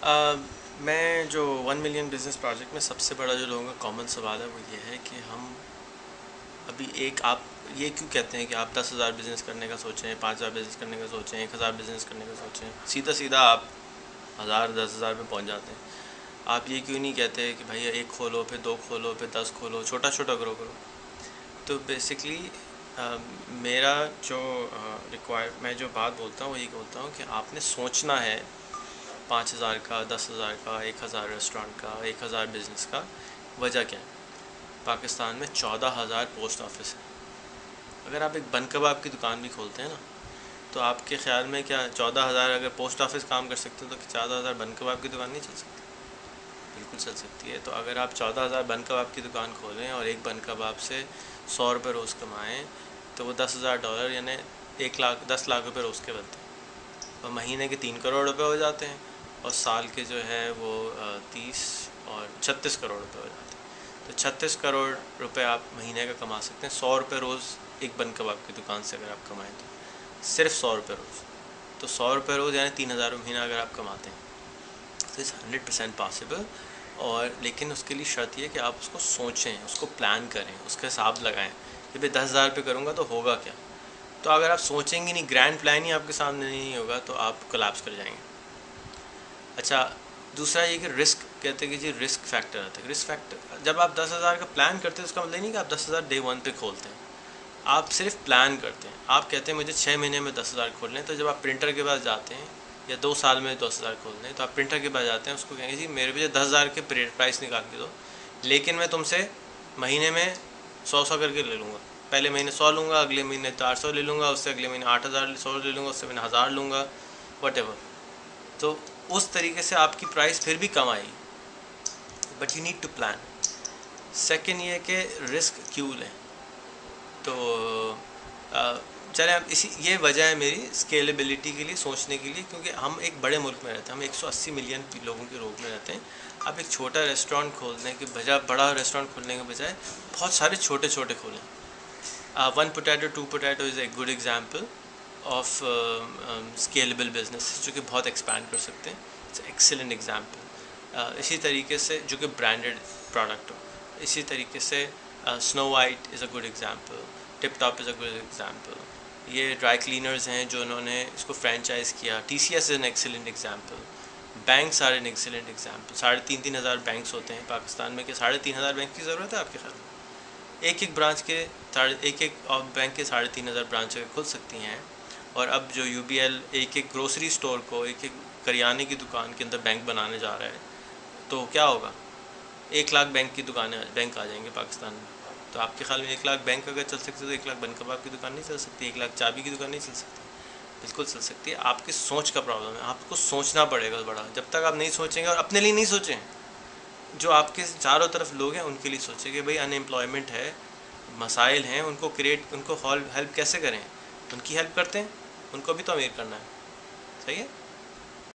मैं जो 1 million business project में सबसे बड़ा जो लोगों का कॉमन सवाल है वो ये है कि हम अभी आप ये क्यों कहते हैं कि आप 10,000 बिज़नेस करने का सोचें, 5,000 बिज़नेस करने का सोचें, 1,000 बिज़नेस करने का सोचें, सीधा सीधा आप 1,000 10,000 पे पहुंच जाते हैं। आप ये क्यों नहीं कहते कि भाई एक खोलो, फिर 2 खोलो, फिर 10 खोलो, छोटा छोटा ग्रो करो। तो बेसिकली मेरा जो मैं जो बात बोलता हूँ वो ये बोलता हूँ कि आपने सोचना है 5,000 का, 10,000 का, 1,000 रेस्टोरेंट का, 1,000 बिज़नेस का। वजह क्या है? पाकिस्तान में 14,000 पोस्ट ऑफिस है। अगर आप एक बन कबाब की दुकान भी खोलते हैं ना, तो आपके ख्याल में क्या 14,000 अगर पोस्ट ऑफिस काम कर सकते हो तो 14,000 बन कबाब की दुकान नहीं चल सकती? बिल्कुल चल सकती है। तो अगर आप 14,000 बन कबाब की दुकान खोलें और एक बन कबाब से 100 रुपये रोज़ कमाएँ, तो वो $10,000 यानी 1 लाख 10 लाख रुपये रोज़ के बनते हैं, और महीने के 3 करोड़ रुपए हो जाते हैं, और साल के जो है वो 30 और 36 करोड़ रुपए हो जाते हैं। तो 36 करोड़ रुपए आप महीने का कमा सकते हैं 100 रुपये रोज़ एक बन कबाब की दुकान से अगर आप कमाएँ तो सिर्फ 100 रुपये रोज़। तो 100 रुपये रोज़ यानी 3,000 महीना अगर आप कमाते हैं तो इट्स 100% पॉसिबल। और लेकिन उसके लिए शर्त ये कि आप उसको सोचें, उसको प्लान करें, उसका हिसाब लगाएं कि भाई 10,000 पे करूँगा तो होगा क्या। तो अगर आप सोचेंगे नहीं, ग्रैंड प्लान ही आपके सामने नहीं होगा, तो आप कोलैप्स कर जाएंगे। अच्छा, दूसरा ये कि रिस्क, कहते हैं कि जी रिस्क फैक्टर आता है। रिस्क फैक्टर, जब आप 10,000 का प्लान करते हैं उसका मतलब नहीं कि आप 10,000 डे 1 पे खोलते हैं। आप सिर्फ प्लान करते हैं। आप कहते हैं मुझे 6 महीने में 10,000 खोलने हैं, तो जब आप प्रिंटर के पास जाते हैं या 2 साल में 10,000 खोलने हैं, तो आप प्रिंटर के पास जाते हैं, उसको कहेंगे जी मेरे मुझे 10,000 के प्राइस निकाल के दो, लेकिन मैं तुमसे महीने में 100 करके ले लूँगा। पहले महीने 100 लूँगा, अगले महीने 400 ले लूँगा, उससे अगले महीने 8,000 100 ले लूँगा, उससे महीने 1,000 लूँगा, वट एवर। तो उस तरीके से आपकी प्राइस फिर भी कम आएगी, but you need to plan. Second ये कि रिस्क क्यों लें। तो चले अब ये वजह है मेरी स्केलेबिलिटी के लिए, सोचने के लिए, क्योंकि हम एक बड़े मुल्क में रहते हैं, हम 180 मिलियन लोगों के रूप में रहते हैं। आप एक छोटा रेस्टोरेंट खोलने के बजाय, बड़ा रेस्टोरेंट खोलने के बजाय बहुत सारे छोटे छोटे खोलें। 1 potato 2 potato is a good example of scalable business जो कि बहुत एक्सपैंड कर सकते हैं। It's excellent example. इसी तरीके से जो कि ब्रांडेड प्रोडक्ट हो, इसी तरीके से snow white is a good example, tip top is a good example. ये ड्राई क्लीनर्स हैं जो उन्होंने इसको फ्रेंचाइज़ किया। TCS is an excellent example. Banks are an excellent example. 3,500 हज़ार बैंक्स होते हैं पाकिस्तान में। कि 3,500 बैंक की ज़रूरत है आपके ख्याल में? एक ब्रांच के एक बैंक के 3,500 ब्रांच खुल सकती हैं। और अब जो UBL एक ग्रोसरी स्टोर को, एक करियाने की दुकान के अंदर बैंक बनाने जा रहा है, तो क्या होगा? 1 लाख बैंक आ जाएंगे पाकिस्तान में। तो आपके ख्याल में 1 लाख बैंक अगर चल सकते तो 1 लाख बन कबाब की दुकान नहीं चल सकती? 1 लाख चाबी की दुकान नहीं चल सकती? बिल्कुल चल सकती है। आपकी सोच का प्रॉब्लम है। आपको सोचना पड़ेगा बड़ा। जब तक आप नहीं सोचेंगे, और अपने लिए नहीं सोचें, जो आपके चारों तरफ लोग हैं उनके लिए सोचें कि भाई अनएम्प्लॉयमेंट है, मसाइल हैं, उनको हेल्प कैसे करें। उनकी हेल्प करते हैं, उनको भी तो अमीर करना है। सही है।